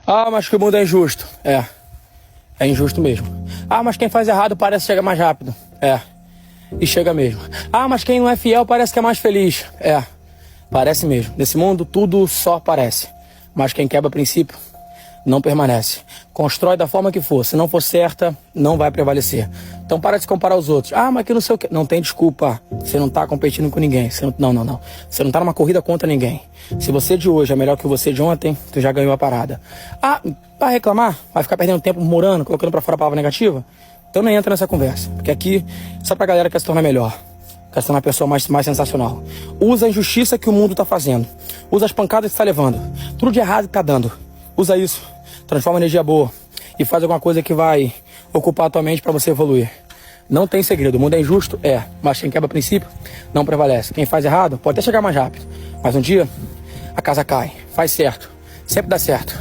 Ah, mas que o mundo é injusto. É injusto mesmo. Ah, mas quem faz errado parece que chega mais rápido. E chega mesmo. Ah, mas quem não é fiel parece que é mais feliz. Parece mesmo. Nesse mundo tudo só parece. Mas quem quebra princípio não permanece. Constrói da forma que for. Se não for certa, não vai prevalecer. Então para de se comparar aos outros. Ah, mas que não sei o que. Não tem desculpa. Você não tá competindo com ninguém. Não. Você não tá numa corrida contra ninguém. Se você de hoje é melhor que você de ontem, tu já ganhou a parada. Ah, vai reclamar? Vai ficar perdendo tempo murando, colocando pra fora a palavra negativa? Então nem entra nessa conversa. Porque aqui, só pra galera que quer se tornar melhor. Quer se tornar uma pessoa mais sensacional. Usa a injustiça que o mundo tá fazendo. Usa as pancadas que tá levando. Tudo de errado que tá dando. Usa isso. Transforma energia boa. E faz alguma coisa que vai ocupar a tua mente pra você evoluir. Não tem segredo. O mundo é injusto? Mas quem quebra princípio não prevalece. Quem faz errado pode até chegar mais rápido. Mas um dia a casa cai. Faz certo. Sempre dá certo.